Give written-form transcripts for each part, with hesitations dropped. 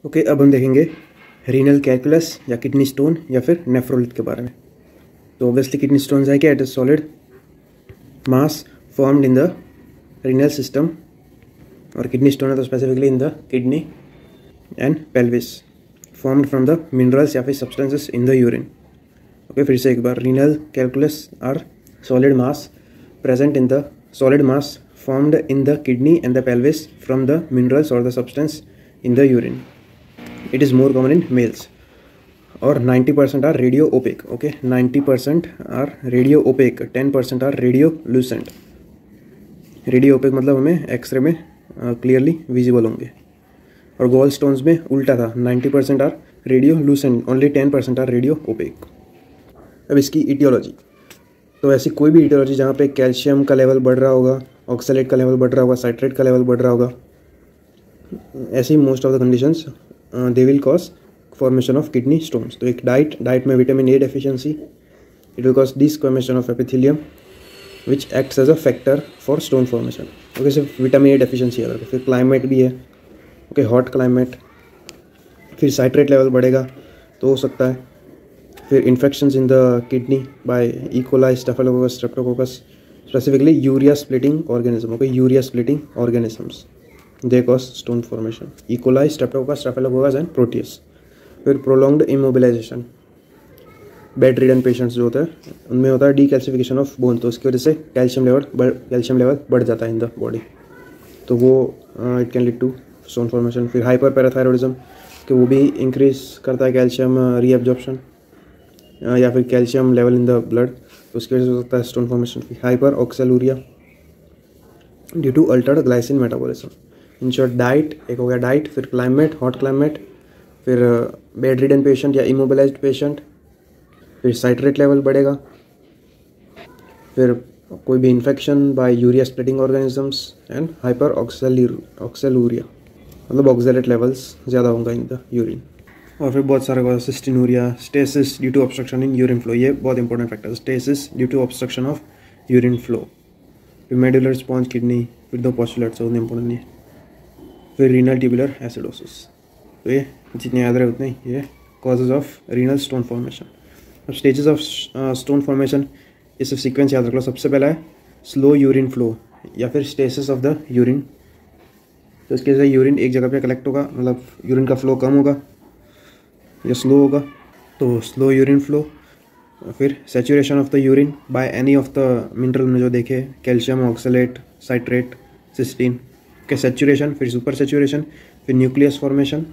Okay, अब हम देखेंगे रीनल कैलकुलस या किडनी स्टोन या फिर नेफ्रोलिथ के बारे में। तो ऑब्वियसली किडनी स्टोन है क्या, it is solid mass formed in the renal system, और किडनी स्टोन है तो specifically in the kidney and pelvis, formed from the minerals या फिर substances in the urine. Okay, फिर से एक बार, renal calculus are solid mass present in the solid mass formed in the kidney and the pelvis from the minerals or the substance in the urine. It is more common in males. और 90% are radio opaque. Okay, 90% are radio opaque, 10% are radiolucent. Radio opaque मतलब हमें x ray में clearly visible होंगे, और gall stones में उल्टा था, 90% are radiolucent, only 10% are radio opaque. अब इसकी इटियोलॉजी, तो ऐसी कोई भी इटियोलॉजी जहाँ पे कैल्शियम का लेवल बढ़ रहा होगा, ऑक्सलेट का लेवल बढ़ रहा होगा, साइट्रेट का लेवल बढ़ रहा होगा, ऐसी most of the conditions they will cause formation of kidney stones. तो एक डाइट में vitamin A deficiency, it will cause disformation of epithelium which acts as a factor for stone formation. Okay, सिर्फ vitamin A deficiency है, फिर climate भी है, okay, hot climate, फिर citrate level बढ़ेगा तो हो सकता है, फिर infections in the kidney by E coli, staphylococcus, streptococcus, specifically urea splitting organism. Okay, urea splitting organisms, they cause stone formation. E. coli, streptococcus, staphylococcus and proteus. फिर prolonged immobilization, bed ridden patients जो होते हैं उनमें होता है decalcification of bone, तो उसकी वजह से कैल्शियम लेवल बढ़ जाता है इन द बॉडी, तो वो it can lead to stone formation. फिर हाइपर पैराथायरॉइडिज्म, कि वो भी इंक्रीज करता है कैल्शियम रीअब्जॉर्प्शन या फिर calcium level in the blood, तो उसकी वजह से हो सकता है stone formation. Hyper oxaluria due to altered glycine metabolism. In short, diet एक हो गया, डाइट, फिर क्लाइमेट, हॉट क्लाइमेट, फिर बेड रिडन पेशेंट या इमोबिलाइज्ड पेशेंट, फिर साइट्रेट लेवल बढ़ेगा, फिर कोई भी infection by urea splitting organisms and hyper oxaluria, मतलब ऑक्सैलेट लेवल्स ज़्यादा होंगे इन द यूरिन। और फिर बहुत सारे cystinuria, stasis due to obstruction in urine flow, ये बहुत इंपॉर्टेंट फैक्टर है, stasis due to obstruction of urine flow. फिर मेडुलर स्पॉन्ज किडनी, फिर दो पोस्टुलेट्स, उतने इंपॉर्टेंट नहीं है। फिर रीनल ट्यूबुलर एसिडोसिस, तो ये जितने याद रहे उतने ये causes of renal stone formation. अब स्टेजेस ऑफ स्टोन फॉर्मेशन, ये सब सीक्वेंस याद रख लो। सबसे पहला है स्लो यूरिन फ्लो या फिर स्टेसिस ऑफ द यूरिन, तो इसके वजह से यूरिन एक जगह पे कलेक्ट होगा, मतलब यूरिन का फ्लो कम होगा या स्लो होगा, तो स्लो यूरिन फ्लो। फिर saturation of the urine by any of the mineral में जो देखे, कैल्शियम, ऑक्सलेट, साइट्रेट, सिस्टीन के सैचुरेशन, फिर सुपर सैचुरेशन, फिर न्यूक्लियस फॉर्मेशन,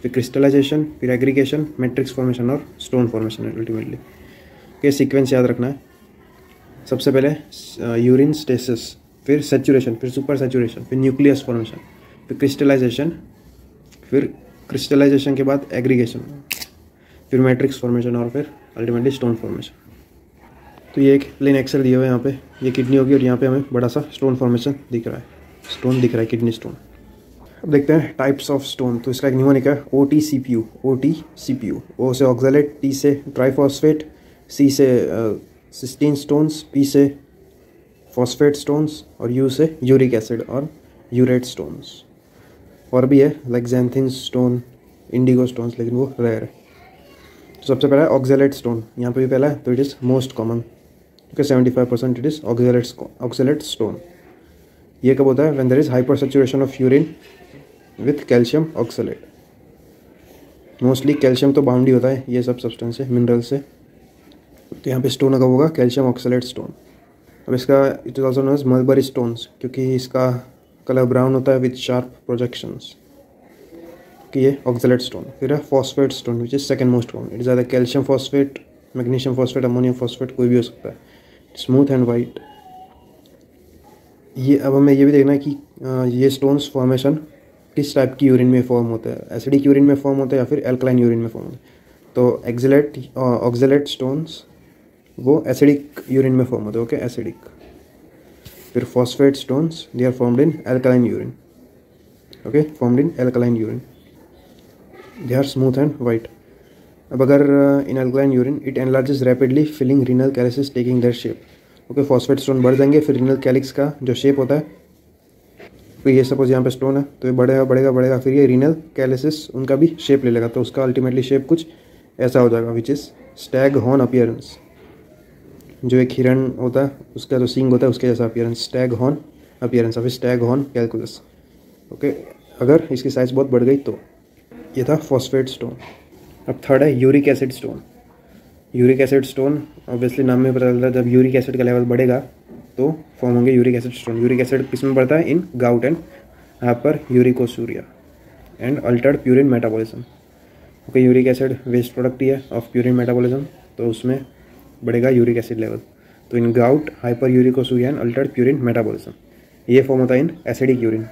फिर क्रिस्टलाइजेशन, फिर एग्रीगेशन, मैट्रिक्स फॉर्मेशन और स्टोन फॉर्मेशन अल्टीमेटली। के सीक्वेंस याद रखना है, सबसे पहले यूरिन स्टेसिस, फिर सैचुरेशन, फिर सुपर सैचुरेशन, फिर न्यूक्लियस फॉर्मेशन, फिर क्रिस्टलाइजेशन, फिर क्रिस्टलाइजेशन के बाद एग्रीगेशन, फिर मैट्रिक्स फॉर्मेशन और फिर अल्टीमेटली स्टोन फॉर्मेशन। तो ये एक प्लेन एक्सरे दिया हुआ है यहाँ पे, ये किडनी होगी और यहाँ पे हमें बड़ा सा स्टोन फॉर्मेशन दिख रहा है, स्टोन दिख रहा है, किडनी स्टोन। अब देखते हैं टाइप्स ऑफ स्टोन। तो इसका एक न्यूमोनिक है OTCPU, O से ऑक्सलेट, T से ट्राइफॉस्फेट, C से सिस्टीन स्टोन्स, P से फॉस्फेट स्टोन्स और U से यूरिक एसिड और यूरेट स्टोन्स। और भी है like xanthine stone, Indigo stones, लेकिन वो रेयर है। तो सबसे पहला है ऑक्सलेट स्टोन, यहाँ पे भी पहला है, तो इट इज़ मोस्ट कॉमन, क्योंकि 75% इट इज़ ऑक्सलेट स्टोन। ये कब होता है, when there is hyper saturation of urine with calcium oxalate. Mostly calcium तो बाउंड ही होता है ये सब सब्सटेंस से, मिनरल से, तो यहाँ पे स्टोन कब होगा, कैल्शियम ऑक्सलेट स्टोन। अब इसका it is also known as mulberry stones, क्योंकि इसका कलर ब्राउन होता है विथ शार्प प्रोजेक्शंस, कि ये ऑक्सलेट स्टोन। फिर है phosphate stone which is second most common, it is either calcium phosphate, magnesium phosphate, ammonium phosphate, कोई भी हो सकता है, स्मूथ एंड वाइट। ये अब हमें ये भी देखना है कि ये स्टोन्स फॉर्मेशन किस टाइप की यूरिन में फॉर्म होता है, एसिडिक यूरिन में फॉर्म होता है या फिर एल्कलाइन यूरिन में फॉर्म होता है। तो ऑक्सलेट स्टोन्स वो एसिडिक यूरिन में फॉर्म होते हैं, ओके, एसिडिक। फिर phosphate stones they are formed in alkaline urine, okay, formed in alkaline urine, they are smooth and white. अब अगर in alkaline urine it enlarges rapidly filling renal calyces taking their shape, okay, phosphate stone बढ़ जाएंगे, फिर renal calyx का जो shape होता है तो ये सपोज यहाँ पे स्टोन है तो ये बढ़ेगा बढ़ेगा बढ़ेगा, फिर ये रीनल कैलिसिस उनका भी शेप ले लेगा, तो उसका अल्टीमेटली शेप कुछ ऐसा हो जाएगा, which is Stag horn appearance. जो एक हिरन होता है उसका जो सींग होता है उसके जैसा अपीयरेंस, स्टैग हॉर्न अपीयरेंस या फिर स्टैग हॉर्न कैलकुलस। ओके, अगर इसकी साइज़ बहुत बढ़ गई तो ये था फॉस्फेट स्टोन। अब थर्ड है uric acid stone. Uric acid stone obviously नाम में पता चलता है, जब यूरिक एसिड का लेवल बढ़ेगा तो फॉर्म होंगे uric acid stone. Uric acid किस में बढ़ता है? In gout and hyper uricosuria and altered purine metabolism. Okay, uric acid waste product ही है ऑफ प्यूरिन मेटाबॉलिज्म, तो उसमें बढ़ेगा यूरिक एसिड लेवल। तो in gout, hyper uricosuria and altered purine metabolism ये फॉर्म होता है इन एसिडिक यूरिन।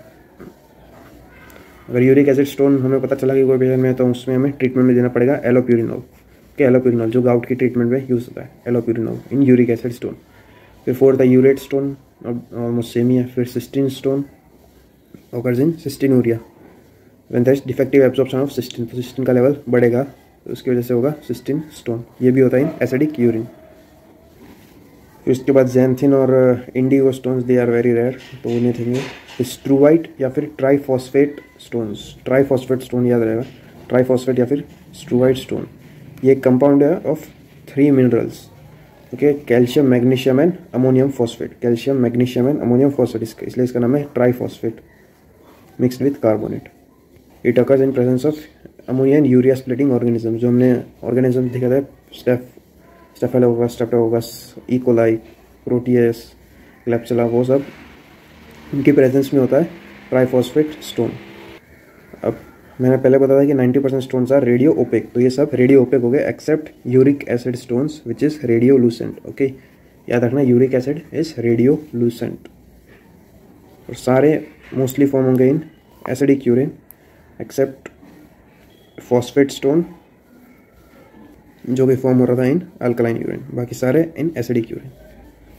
अगर यूरिक एसिड स्टोन हमें पता चला कि कोई पेशेंट में, तो उसमें हमें ट्रीटमेंट में देना पड़ेगा एलोप्यूरिनोल। के एलोप्यूरिनोल जो गाउट की ट्रीटमेंट में यूज़ होता है, एलोप्यूरिनोल इन यूरिक एसिड स्टोन। फिर फोर्थ है यूरेट स्टोन, ऑलमोस्ट सेम ही है। फिर cysteine stone occurs in cystinuria when there is defective absorption of cystin, तो सिस्टिन का लेवल बढ़ेगा तो उसकी वजह से होगा सिस्टिन स्टोन। ये भी होता है इन एसिडिक यूरिन। फिर उसके बाद जैंथिन और indigo stones, they are very rare, तो उन्हें थे स्ट्रूवाइट या फिर ट्राईफॉस्फेट स्टोन्स। ट्राईफॉस्फेट स्टोन याद रहेगा, ट्राईफॉस्फेट या फिर स्ट्रूवाइट स्टोन। ये कंपाउंड है of 3 minerals. Okay, calcium, magnesium and ammonium phosphate. Calcium, magnesium and ammonium phosphate, इसलिए इसका नाम है triphosphate mixed with carbonate. It occurs in presence of ammonia and urea splitting organism. जो हमने ऑर्गेनिज्म देखा था, staphylococcus, Streptococcus, E coli, Proteus, Klebsiella, वो सब इनकी प्रेजेंस में होता है ट्राईफॉस्फेट स्टोन। अब मैंने पहले बताया कि 90% स्टोन्स आर रेडियो ओपेक, तो ये सब रेडियो ओपेक हो गए except uric acid stones which is radio lucent. Okay, याद रखना uric acid is radio lucent. और सारे मोस्टली फॉर्म होंगे in acidic urine except phosphate stone जो भी फॉर्म हो रहा था इन अल्कलाइन यूरिन, बाकी सारे इन एसिडिक यूरिन।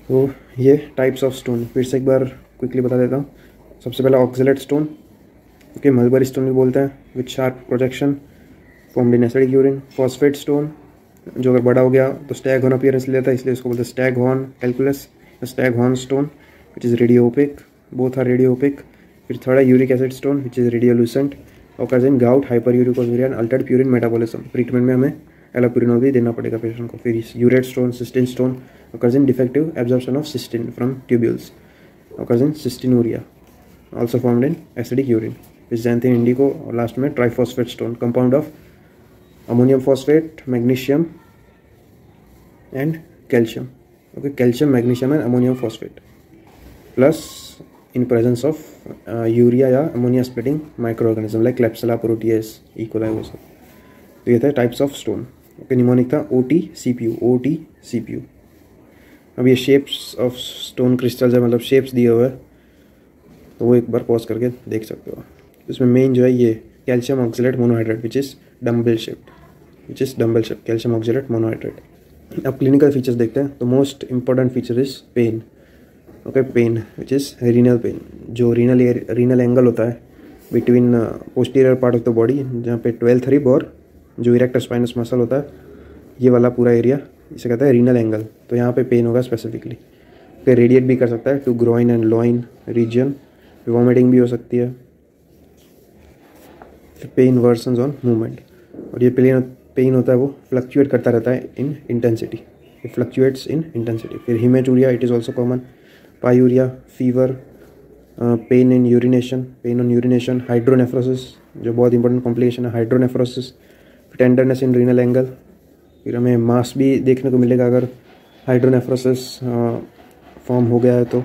तो ये टाइप्स ऑफ स्टोन फिर से एक बार क्विकली बता देता हूँ। सबसे पहला oxalate stone, okay, mulberry stone भी बोलते हैं, with sharp projection formed in acidic urine. Phosphate stone जो अगर बड़ा हो गया तो स्टैग हॉर्न अपीयरेंस लेता है, इसलिए उसको बोलते हैं stag horn calculus, stag horn stone which is radio opaque, both are radio opaque. फिर थर्ड है uric acid stone which is radiolucent, occurs in gout, hyperuricosuriya and altered purine metabolism। Treatment में हमें एलोप्यूरिनोल भी देना पड़ेगा patient को। फिर urate stone, cystine stone, occurs in defective absorption of cystin from tubules, occurs in cystinuria, also formed in acidic urine। फिर xanthin indigo और last में triphosphate stone, compound of ammonium phosphate, magnesium and calcium. Okay, calcium, magnesium and ammonium phosphate plus in presence of urea या ammonia splitting micro organism like klebsiella, proteus, E coli, वो सब। तो ये था types of stone. Okay, mnemonic था OT-CPU, OT-CPU। अब ये shapes of stone crystals है, मतलब शेप्स दिए हुए हैं, तो वो एक बार पॉज करके देख सकते हो। इसमें मेन जो है ये calcium oxalate monohydrate which is dumbbell shaped, calcium oxalate monohydrate. अब क्लिनिकल फीचर्स देखते हैं। तो most important feature is pain. Okay, pain which is renal pain, जो रीनल एंगल होता है between posterior part of the body, जहाँ पे 12th rib और जो इरेक्टर स्पाइनस मसल होता है, ये वाला पूरा एरिया इसे कहता है रीनल एंगल। तो यहाँ पे पेन होगा स्पेसिफिकली। फिर रेडिएट भी कर सकता है to groin and loin region, vomiting भी हो सकती है। पेन वर्सन्स ऑन मूवमेंट, और ये पेन होता है वो फ्लक्चुएट करता रहता है in intensity, it fluctuates in intensity. फिर haematuria, it is also common. Pyuria, fever, pain on urination, hydronephrosis जो बहुत इंपॉर्टेंट कॉम्प्लिकेशन है, hydronephrosis. Tenderness in renal angle. फिर हमें मास भी देखने को मिलेगा अगर हाइड्रोनेफ्रोसिस फॉर्म हो गया है तो,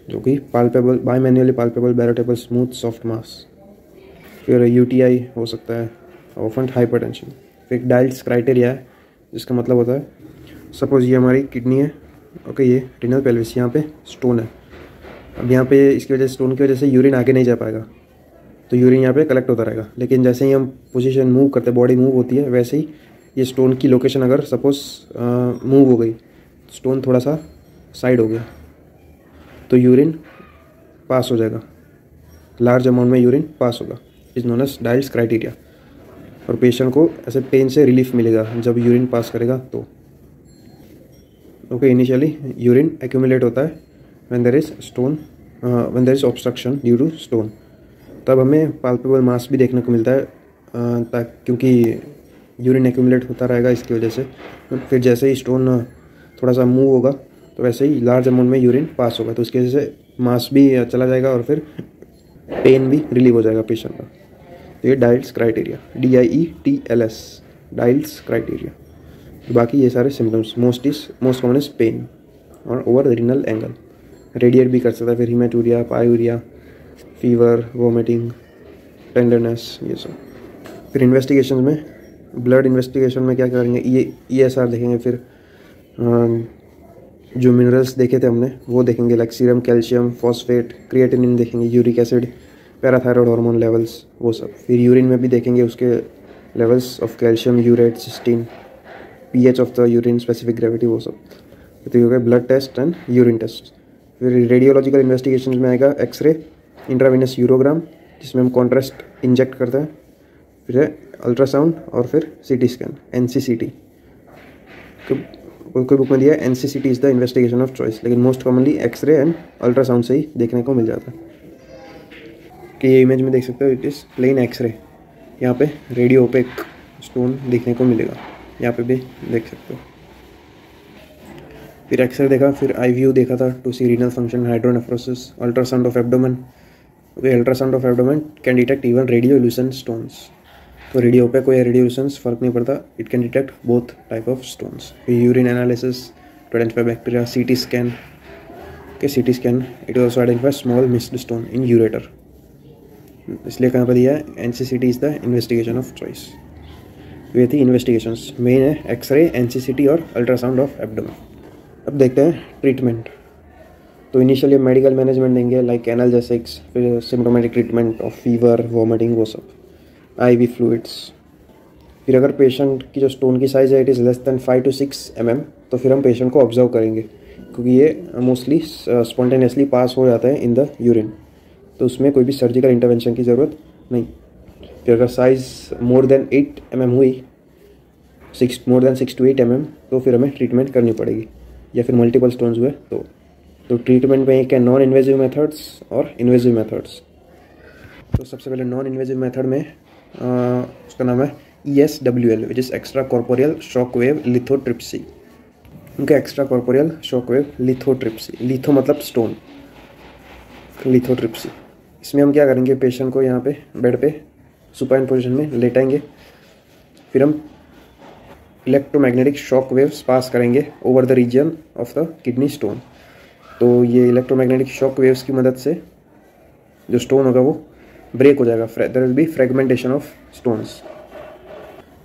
जो कि palpable, by manually palpable, ballotable, smooth, soft mass. फिर UTI हो सकता है, ऑफन हाइपरटेंशन। फिर डायल्स क्राइटेरिया है, जिसका मतलब होता है सपोज ये हमारी किडनी है, ओके, ये रीनल पेल्विस, यहाँ पे स्टोन है। अब यहाँ पे इसकी वजह से, स्टोन की वजह से यूरिन आगे नहीं जा पाएगा, तो यूरिन यहाँ पे कलेक्ट होता रहेगा। लेकिन जैसे ही हम पोजीशन मूव करते हैं, बॉडी मूव होती है, वैसे ही ये स्टोन की लोकेशन अगर सपोज मूव हो गई, स्टोन थोड़ा सा साइड हो गया, तो यूरिन पास हो जाएगा, लार्ज अमाउंट में यूरिन पास होगा, is known as Dietl's criteria. और पेशेंट को ऐसे पेन से रिलीफ मिलेगा जब यूरिन पास करेगा तो। ओके, इनिशियली यूरिन एक्यूमुलेट होता है when there is stone when there is obstruction due to stone, तब हमें पाल्पेबल मास भी देखने को मिलता है, क्योंकि यूरिन एक्यूमुलेट होता रहेगा इसकी वजह से। फिर जैसे ही स्टोन थोड़ा सा मूव होगा तो वैसे ही लार्ज अमाउंट में यूरिन पास होगा, तो उसकी वजह से मास भी चला जाएगा और फिर पेन भी रिलीव हो जाएगा पेशेंट का। तो ये Dietl's criteria, DIETLS, Dietl's criteria. तो बाकी ये सारे symptoms, most common is pain और ओवर रीनल एंगल, रेडिएट भी कर सकता है, फिर haematuria, pyuria, fever, vomiting, tenderness, ये सब। फिर इन्वेस्टिगेशन में, ब्लड इन्वेस्टिगेशन में क्या करेंगे, ये ESR देखेंगे, फिर जो मिनरल्स देखे थे हमने वो देखेंगे, like serum calcium, phosphate, creatinine देखेंगे, uric acid, parathyroid hormone levels, वो सब। फिर यूरिन में भी देखेंगे उसके levels of calcium, urate, cystine, pH of the urine, specific gravity, वो सब। तो ये हो गया blood test and urine test. फिर रेडियोलॉजिकल इन्वेस्टिगेशन में आएगा एक्सरे, इंट्रावेनस यूरोग्राम जिसमें हम कॉन्ट्रास्ट इंजेक्ट करते हैं, फिर है अल्ट्रासाउंड और फिर CT स्कैन, NCCT। कोई बुक में दिया है NCCT is the investigation of choice, लेकिन most commonly x-ray and ultrasound से ही देखने को मिल जाता है। कि ये इमेज में देख सकते हो, इट इज़ प्लेन एक्सरे, यहाँ पे रेडियो ओपेक स्टोन देखने को मिलेगा, यहाँ पे भी देख सकते हो। फिर एक्सरे देखा, फिर IVU देखा था to see renal function, hydronephrosis, ultrasound of abdomen. Ultrasound of abdomen can detect even radiolucent stones. तो रेडियो ओपेक को या रेडियोल्यूसेंस फर्क नहीं पड़ता, it can detect both type of stones. फिर urine analysis to identify bacteria, CT scan के CT scan it also identify small missed stone in ureter, इसलिए कहाँ पर दिया है NCCT is the investigation of choice. ये थी इन्वेस्टिगेशंस, मेन है एक्सरे, NCCT और अल्ट्रासाउंड ऑफ एब्डोमेन। अब देखते हैं ट्रीटमेंट। तो इनिशियली मेडिकल मैनेजमेंट देंगे, लाइक एनाल्जेसिक्स, फिर symptomatic treatment of fever, vomiting, वो सब, IV फ्लूइड्स। फिर अगर पेशेंट की जो स्टोन की साइज़ है it is less than 5 to 6 mm, तो फिर हम पेशेंट को ऑब्जर्व करेंगे, क्योंकि ये मोस्टली स्पॉन्टेनियसली पास हो जाता है इन द यूरिन, तो उसमें कोई भी सर्जिकल इंटरवेंशन की ज़रूरत नहीं। फिर अगर साइज़ मोर देन 8 mm हुई, मोर देन 6 to 8 mm, तो फिर हमें ट्रीटमेंट करनी पड़ेगी, या फिर मल्टीपल स्टोन्स हुए तो ट्रीटमेंट में एक है नॉन इन्वेजिव मेथड्स और इन्वेजिव मेथड्स। तो सबसे पहले नॉन इन्वेजिव मेथड में उसका नाम है ESWL, which is extra corporeal shock wave lithotripsy. उनका extra corporeal shock wave lithotripsy, litho मतलब स्टोन, लिथोट्रिप्सी। इसमें हम क्या करेंगे, पेशेंट को यहाँ पे बेड पे सुपाइन पोजीशन में लेटाएंगे, फिर हम इलेक्ट्रोमैग्नेटिक शॉक वेव्स पास करेंगे over the region of the kidney stone. तो ये इलेक्ट्रोमैग्नेटिक शॉक वेव्स की मदद से जो स्टोन होगा वो ब्रेक हो जाएगा, there will be fragmentation of stones.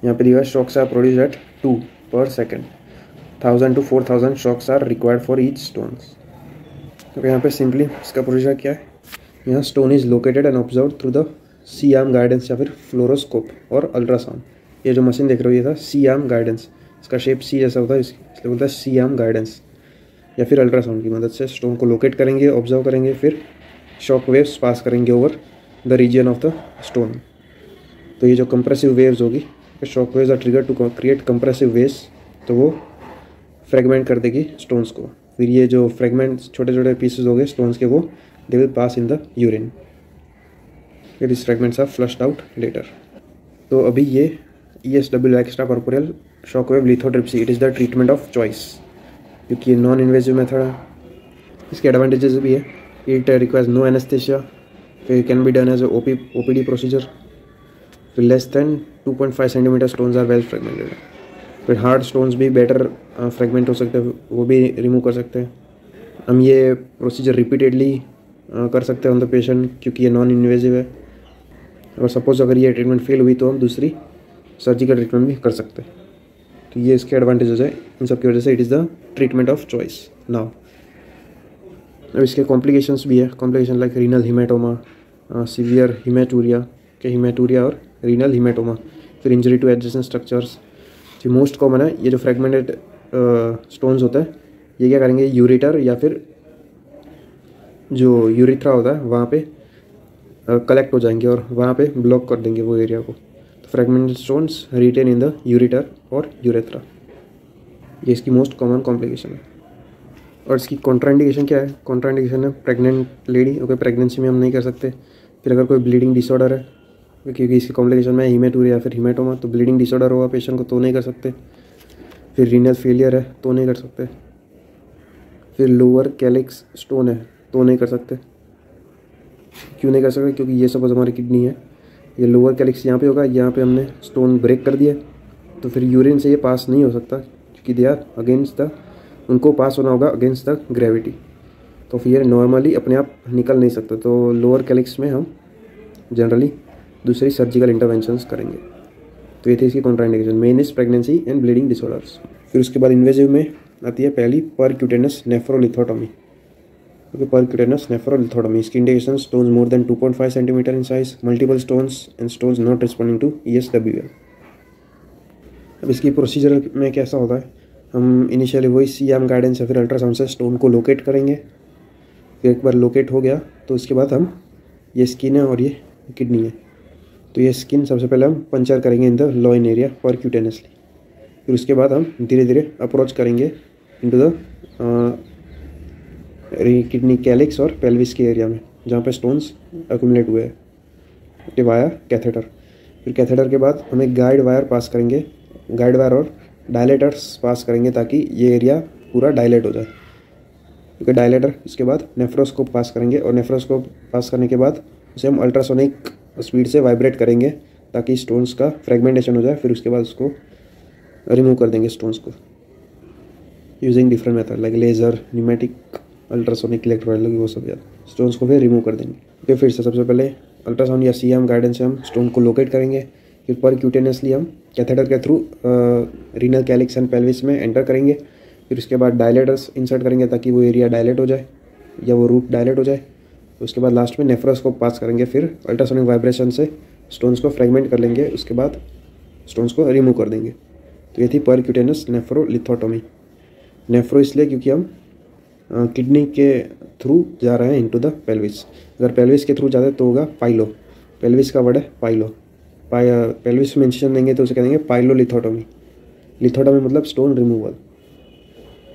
यहाँ पे दिया shocks are produced at 2 per second, 1000 to 4000 shocks are required for each stones. तो यहाँ पे सिंपली इसका प्रोसीजर क्या है, यहाँ stone is located and observe through the C-arm guidance या फिर फ्लोरोस्कोप और अल्ट्रासाउंड। ये जो मशीन देख रहे हो ये था C-arm गाइडेंस, इसका शेप C जैसा होता है, इसलिए बोलता है C-arm गाइडेंस, या फिर अल्ट्रासाउंड की मदद से स्टोन को लोकेट करेंगे, ऑब्जर्व करेंगे, फिर शॉक वेव्स पास करेंगे over the region of the stone. तो ये जो कंप्रेसिव वेव्स होगी, shock waves are trigger to create compressive waves, तो वो फ्रेगमेंट कर देगी स्टोन्स को। फिर ये जो फ्रेगमेंट्स छोटे छोटे पीसेस हो गए स्टोन्स के, वो they will pass in the urine, फिर this fragments are flushed out later. तो अभी ये ESWL extra corporeal shock wave lithotripsy, it is the treatment of choice, क्योंकि ये नॉन इन्वेजिव मेथड है। इसके एडवांटेजेस भी है, इट रिक्वायर्स नो एनेस्थेशिया, फिर can be done as OPD procedure, फिर less than 2.5 centimetre stones are well fragmented. फिर hard stones भी बेटर फ्रेगमेंट हो सकते हैं, वो भी रिमूव कर सकते हैं। हम ये प्रोसीजर रिपीटेडली कर सकते हैं ऑन द पेशेंट, क्योंकि ये नॉन इन्वेजिव है। और सपोज अगर ये ट्रीटमेंट फेल हुई तो हम दूसरी सर्जिकल ट्रीटमेंट भी कर सकते हैं। तो ये इसके एडवांटेजेस है, इन सब की वजह से it is the treatment of choice now. अब इसके कॉम्प्लिकेशंस भी है, complication like renal haematoma, severe haematuria और रीनल हीमेटोमा, फिर इंजरी टू एडजेसेंट स्ट्रक्चर्स। जो मोस्ट कॉमन है, ये जो फ्रेगमेंटेड स्टोन्स होता है, ये क्या करेंगे, यूरेटर या फिर जो यूरिथ्रा होता है वहाँ पे कलेक्ट हो जाएंगे और वहाँ पे ब्लॉक कर देंगे वो एरिया को। तो fragmented stones retain in the ureter और यूरेथ्रा, ये इसकी मोस्ट कॉमन कॉम्प्लिकेशन है। और इसकी कॉन्ट्राइंडिकेशन क्या है? कॉन्ट्राइंडिकेशन है प्रेग्नेंट लेडी, ओके, प्रेगनेंसी में हम नहीं कर सकते। फिर अगर कोई ब्लीडिंग डिसऑर्डर है, क्योंकि इसकी कॉम्प्लिकेशन में हीमेटूरिया या फिर हीमेटोमा, तो ब्लीडिंग डिसऑर्डर होगा पेशेंट को तो नहीं कर सकते। फिर रीनल फेलियर है तो नहीं कर सकते। फिर लोअर कैलिक्स स्टोन है तो नहीं कर सकते। क्यों नहीं कर सकते? क्योंकि ये सपोज हमारी किडनी है, ये लोअर कैलिक्स यहाँ पे होगा, यहाँ पे हमने स्टोन ब्रेक कर दिया, तो फिर यूरिन से ये पास नहीं हो सकता, क्योंकि दे आर अगेंस्ट द, उनको पास होना होगा अगेंस्ट द ग्रेविटी, तो फिर ये नॉर्मली अपने आप निकल नहीं सकता। तो लोअर कैलिक्स में हम जनरली दूसरी सर्जिकल इंटरवेंशंस करेंगे। तो ये थी इसकी contraindication. Main is pregnancy and bleeding disorders. फिर उसके बाद इन्वेजिव में आती है पहली परक्यूटेनस नेफ्रोलिथोटोमी। ओके, परक्यूटेनस नेफ्रोलिथोटोमी, इसकी indication stones more than 2.5 centimetre in size, multiple stones and stones not responding to ESWL। अब इसकी प्रोसीजर में कैसा होता है? हम इनिशियली वही CM गाइडेंस या फिर अल्ट्रासाउंड से स्टोन को लोकेट करेंगे। फिर एक बार लोकेट हो गया तो उसके बाद हम, ये स्किन है और ये किडनी है, तो ये स्किन सबसे पहले हम पंचर करेंगे इन द लॉइन एरिया परक्यूटेनसली। फिर उसके बाद हम धीरे धीरे अप्रोच करेंगे इनटू द किडनी कैलिक्स और पेल्विस के एरिया में, जहाँ पे स्टोन्स एक्यूमुलेट हुए हैं, वाया कैथेटर। फिर कैथेटर के बाद हम एक गाइड वायर पास करेंगे, गाइड वायर और डायलेटर्स पास करेंगे, ताकि ये एरिया पूरा डायलेट हो जाए। क्योंकि डायलेटर, इसके बाद नेफ्रोस्कोप पास करेंगे, और नेफ्रोस्कोप पास करने के बाद उसे हम अल्ट्रासोनिक स्पीड से वाइब्रेट करेंगे, ताकि स्टोन्स का फ्रेगमेंटेशन हो जाए। फिर उसके बाद उसको रिमूव कर देंगे स्टोन्स को, using different method like laser, pneumatic, ultrasonic, electrolytic, वो सब यार स्टोन्स को फिर रिमूव कर देंगे। ओके, फिर से सबसे पहले अल्ट्रासाउंड या CM गाइडेंस से हम स्टोन को लोकेट करेंगे। फिर परक्यूटेनियसली हम कैथेटर के through renal calyx and pelvis में एंटर करेंगे। फिर उसके बाद डायलेटर्स इंसर्ट करेंगे, ताकि वो एरिया डायलेट हो जाए या वो रूट डायलेट हो जाए। उसके बाद लास्ट में नेफ्रोस्कोप पास करेंगे, फिर अल्ट्रासोनिक वाइब्रेशन से स्टोन्स को फ्रेगमेंट कर लेंगे, उसके बाद स्टोन्स को रिमूव कर देंगे। तो ये थी परक्यूटेनस नेफ्रोलिथोटोमी। नेफ्रो इसलिए क्योंकि हम किडनी के थ्रू जा रहे हैं इनटू द पेल्विस। अगर पेल्विस के थ्रू जाते तो होगा पाइलो, पेल्विस का वर्ड है पाइलो, पेल्विस में इंसिजन देंगे तो उसे कहेंगे पाइलोलिथोटोमी। लिथोटोमी मतलब स्टोन रिमूवल,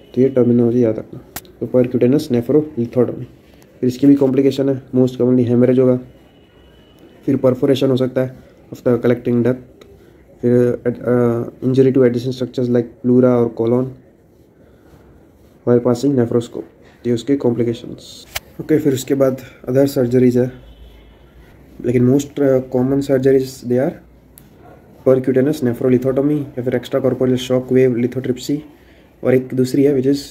तो ये टर्मिनोलॉजी याद रखना। तो परक्यूटेनस नेफ्रोलिथोटोमी। फिर इसकी भी कॉम्प्लिकेशन है, मोस्ट कॉमनली हेमरेज होगा, फिर परफोरेशन हो सकता है आफ्टर कलेक्टिंग डक्ट, फिर injury to addition structures like pleura और कोलोन वाइल पासिंग नेफ्रोस्कोप, ये उसके कॉम्प्लिकेशंस। ओके, फिर उसके बाद अदर सर्जरीज है, लेकिन most common surgeries they are percutaneous nephrolithotomy या फिर extra corporeal shock wave lithotripsy, और एक दूसरी है which is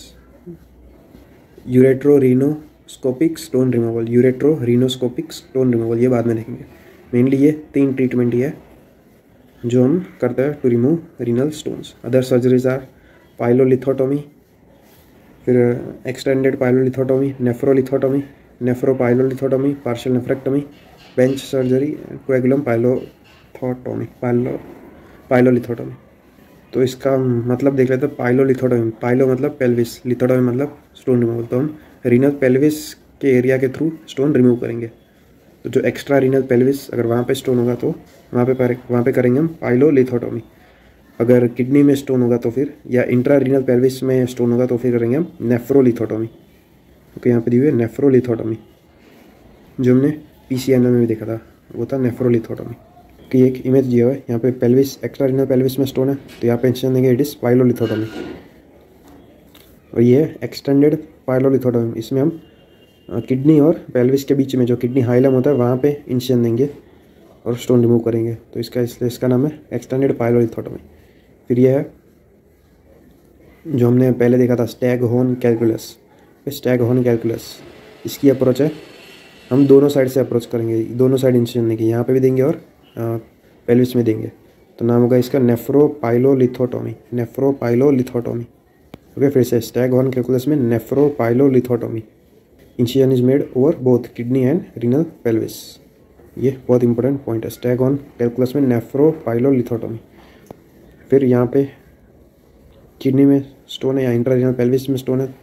ureterorenoscopic stone removal. Ureterorenoscopic stone removal, ये बाद में देखेंगे। मेनली ये 3 ट्रीटमेंट ही है जो हम करते हैं to remove renal stones. Other surgeries are pyelolithotomy, फिर extended pyelolithotomy, nephrolithotomy, nephropyelolithotomy, partial nephrectomy, bench surgery, coagulum pyelolithotomy, pyelolithotomy. तो इसका मतलब देख लेते हैं। पाइलोलिथोटोमी, पाइलो मतलब पेल्विस, लिथोटोमी मतलब स्टोन रिमूवल। तो हम रीनल पेल्विस के एरिया के थ्रू स्टोन रिमूव करेंगे। तो जो एक्स्ट्रा रीनल पेल्विस, अगर वहाँ पे स्टोन होगा तो वहाँ पे करेंगे हम पाइलोलिथोटोमी। अगर किडनी में स्टोन होगा तो फिर, या इंट्रा रीनल पेल्विस में स्टोन होगा तो फिर करेंगे हम नेफ्रोलिथोटोमी। ओके, यहाँ पे दी हुई है नेफ्रोलिथोटोमी, जो हमने PCNL में भी देखा था, वो था नेफ्रोलिथोटोमी। कि एक इमेज दिया हुआ है यहाँ पे, पेल्विस, एक्स्ट्रा रीनल पेल्विस में स्टोन है, तो यहाँ पे इंसिजन देंगे, इट इज़ पाइलोलिथोटोमी। और ये है एक्सटेंडेड पाइलोलिथोटोमी, इसमें हम किडनी और पेल्विस के बीच में जो किडनी हाइलम होता है वहाँ पे इंसिजन देंगे और स्टोन रिमूव करेंगे। तो इसका नाम है एक्सटेंडेड पाइलोलिथोटोमी। फिर ये है जो हमने पहले देखा था, स्टैगहोर्न कैलकुलस। स्टैगहोर्न कैलकुलस, इसकी अप्रोच है, हम दोनों साइड से अप्रोच करेंगे, दोनों साइड इंसिजन देंगे, यहाँ पे भी देंगे और पेल्विस में देंगे। तो नाम होगा इसका नेफ्रोपाइलोलिथोटोमी, नेफ्रोपाइलोलिथोटोमी। ओके, फिर से स्टैगहोर्न कैलकुलस में nephropyelolithotomy, incision is made over both kidney and renal pelvis. ये बहुत इंपॉर्टेंट पॉइंट है, स्टैगहोर्न कैलकुलस में नेफ्रोपाइलोलिथोटोमी। फिर यहाँ पे किडनी में स्टोन है या इंट्रारीनल पेल्विस में स्टोन है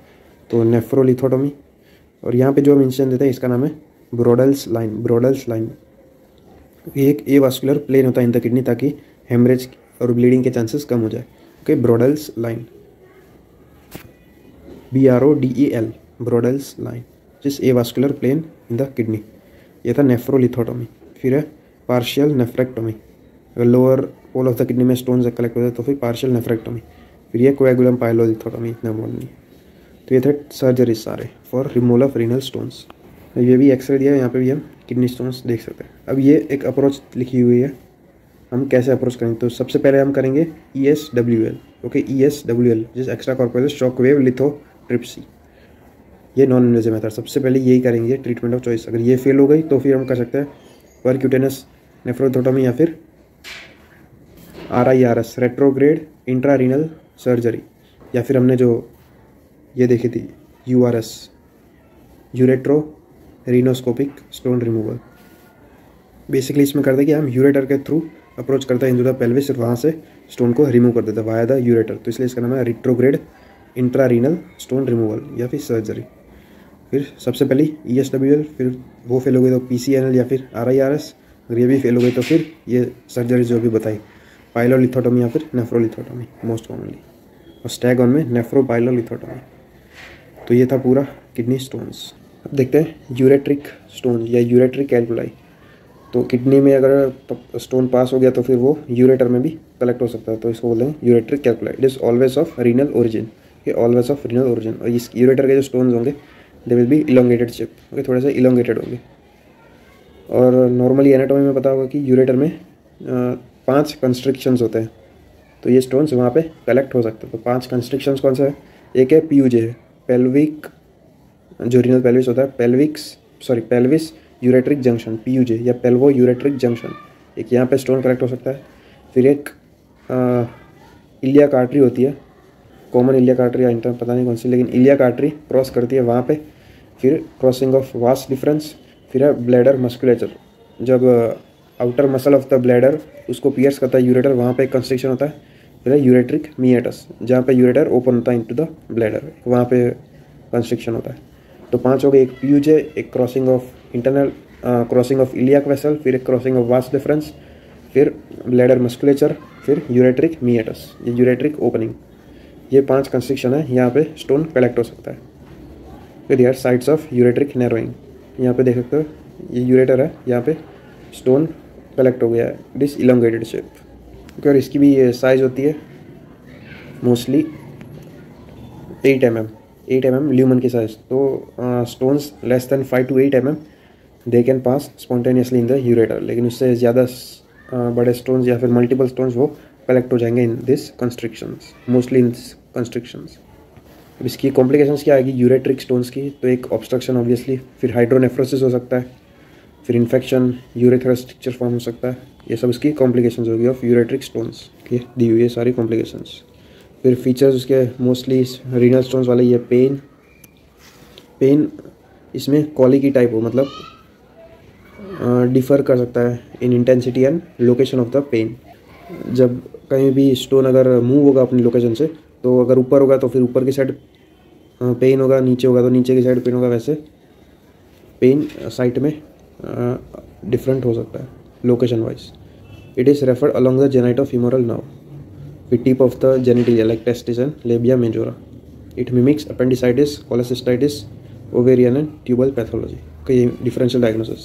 तो नेफ्रोलिथोटोमी। और यहाँ पे जो हम इंसिजन देते हैं इसका नाम है ब्रोडल्स लाइन, ब्रोडल्स लाइन। ये एक एवास्कुलर प्लेन होता है इन द किडनी, ताकि हेमरेज और ब्लीडिंग के चांसेस कम हो जाए। Okay, Brodel's line. BRODEL, Brodel's line, जिस a vascular plane in the kidney. ये था नेफ्रोलिथोटोमी। फिर है पार्शियल नेफ्रेक्टोमी, अगर lower pole of the kidney में स्टोन कलेक्ट होता है तो फिर पार्शियल नेफ्रेक्टोमी। फिर ये कोएगुलम पाइलोलिथोटोमी, इतना बोलनी। तो ये थे सर्जरी सारे for removal of renal stones. ये भी एक्सरे दिया है, यहाँ पे भी हम किडनी स्टोन्स देख सकते हैं। अब ये एक अप्रोच लिखी हुई है, हम कैसे अप्रोच करेंगे। तो सबसे पहले हम करेंगे ESWL। ओके, ESWL जिस extra corporal shock wave lithotripsy, ये नॉन इन्वेजिव मेथड। सबसे पहले यही करेंगे ट्रीटमेंट ऑफ चॉइस। अगर ये फेल हो गई तो फिर हम कर सकते हैं परक्यूटेनस नेफ्रोथोटोमी या फिर RIRS, रेट्रोग्रेड इंट्रारीनल सर्जरी, या फिर हमने जो ये देखी थी URS, यूरेट्रो रीनोस्कोपिक स्टोन रिमूवल। बेसिकली इसमें करते कि हम यूरेटर के थ्रू अप्रोच करता है इन टू द पेल्विस, और वहाँ से स्टोन को रिमूव कर देता है वाया द यूरेटर। तो इसलिए इसका नाम है रिट्रोग्रेड इंट्रारीनल स्टोन रिमूवल या फिर सर्जरी। फिर सबसे पहले ESWL, फिर वो फेल हो गई तो PCNL या फिर RIRS, अगर ये भी फेल हो गई तो फिर ये सर्जरी जो भी बताई, पाइलोलिथोटोमी या फिर नेफ्रोलिथोटोमी मोस्ट कॉमनली, और स्टैग ऑन में नेफ्रोपाइलोलिथोटोमी। तो ये था पूरा किडनी स्टोन्स। अब देखते हैं यूरेट्रिक स्टोन या यूरेट्रिक कैल्कुलाई। तो किडनी में अगर स्टोन पास हो गया तो फिर वो यूरेटर में भी कलेक्ट हो सकता है, तो इसको बोलते हैं ureteric कैल्कुलाई। It is always of renal origin, ये ऑलवेज ऑफ रीनल ओरिजिन। और इस यूरेटर के जो स्टोन्स होंगे they will be elongated shape, okay, थोड़े से इलोंगेटेड होंगे। और नॉर्मली एनाटोमी में पता होगा कि यूरेटर में 5 कंस्ट्रिक्शंस होते हैं, तो ये स्टोन्स वहाँ पे कलेक्ट हो सकते हैं। तो 5 कंस्ट्रिक्शंस कौन सा है? एक है PUJ, पेल्विक, जो रीनल पेल्विस होता है, पेल्विस यूरेट्रिक जंक्शन, PUJ या पेल्वो यूरेट्रिक जंक्शन, एक यहाँ पे स्टोन कलेक्ट हो सकता है। फिर एक इलियाक आर्टरी होती है, कॉमन इलियाक आर्टरी या इंटरनल पता नहीं कौन सी, लेकिन इलियाक आर्टरी क्रॉस करती है वहाँ पे। फिर क्रॉसिंग ऑफ वास डिफरेंस। फिर है ब्लैडर मस्कुलेचर, जब outer muscle of the bladder उसको पियर्स करता है यूरेटर, वहाँ पे एक कंस्ट्रिक्शन होता है। फिर है यूरेट्रिक मीएटस, जहाँ पे यूरेटर ओपन होता है इनटू द ब्लैडर, वहाँ पे कंस्ट्रिक्शन होता है। तो 5 हो गए, एक PUJ, एक crossing of internal crossing of iliac vessel, फिर एक क्रॉसिंग ऑफ वास डिफरेंस, फिर ब्लैडर मस्कुलेचर, फिर यूरेट्रिक मीएटस, ये यूरेट्रिक ओपनिंग। ये 5 कंस्ट्रिक्शन है, यहाँ पे स्टोन कलेक्ट हो सकता है। फिर यार साइड्स ऑफ यूरेट्रिक नैरोइंग, यहाँ पे देख सकते हो ये यूरेटर है, यहाँ पे स्टोन कलेक्ट हो गया है, इट इज इलोंगेटेड शेप। और इसकी भी साइज होती है मोस्टली 8 mm ल्यूमन की साइज। तो stones less than 5 to 8 mm they can pass spontaneously in the ureter, लेकिन उससे ज़्यादा बड़े स्टोन्स या फिर मल्टीपल स्टोन्स वो कलेक्ट हो जाएंगे in this constrictions, mostly in this constrictions. अब इसकी कॉम्प्लिकेशंस क्या आएगी यूरेट्रिक स्टोन्स की? तो एक ऑब्स्ट्रक्शन ऑब्वियसली, फिर हाइड्रोनेफ्रोसिस हो सकता है, फिर इन्फेक्शन, यूरेथ्रल स्ट्रक्चर फॉर्म हो सकता है। ये सब इसकी कॉम्प्लिकेशंस होगी ऑफ यूरेट्रिक स्टोन्स की दी हुई है सारी कॉम्प्लिकेशंस। फिर फीचर्स उसके मोस्टली रीनल स्टोन्स वाले, ये पेन इसमें कॉलिकी टाइप हो, मतलब डिफ़र कर सकता है in intensity and location of the pain. जब कहीं भी स्टोन अगर मूव होगा अपनी लोकेशन से, तो अगर ऊपर होगा तो फिर ऊपर की साइड पेन होगा, नीचे होगा तो नीचे की साइड पेन होगा, वैसे पेन साइट में डिफरेंट हो सकता है location wise. It is referred along the genite of humeral nerve with tip of the genitalia like testis and labia majora. It mimics appendicitis, cholecystitis, ovarian and tubal pathology. Okay, differential diagnosis.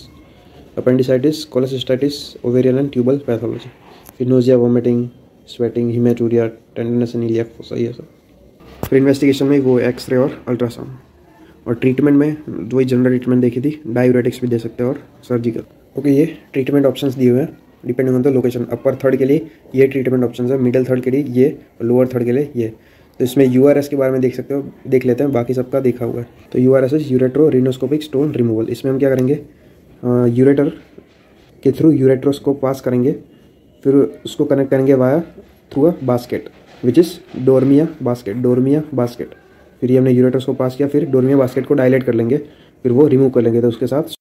Appendicitis, cholecystitis, ovarian and tubal pathology. फिर nausea, vomiting, sweating, hematuria, tenderness and iliac fossa, ये सब। फिर investigation में वो x ray और ultrasound, और treatment में वही जनरल ट्रीटमेंट देखी थी, डायूरेटिक्स भी दे सकते हैं और सर्जिकल। ओके, ये ट्रीटमेंट ऑप्शंस दिए हुए हैं depending on the location. Upper third के लिए ये ट्रीटमेंट ऑप्शन है, मिडिल थर्ड के लिए ये, और लोअर थर्ड के लिए ये। तो इसमें URS के बारे में देख लेते हैं, बाकी सबका देखा हुआ है। तो URS इज यूरेट्रो रीनोस्कोपिक स्टोन रिमूवल। इसमें हम क्या करेंगे, यूरेटर के थ्रू यूरेट्रोस्कोप पास करेंगे, फिर उसको कनेक्ट करेंगे via through a basket which is Dormia basket. फिर ये हमने यूरेट्रोस्कोप पास किया, फिर डोर्मिया बास्केट को डायलेट कर लेंगे, फिर वो रिमूव कर लेंगे, तो उसके साथ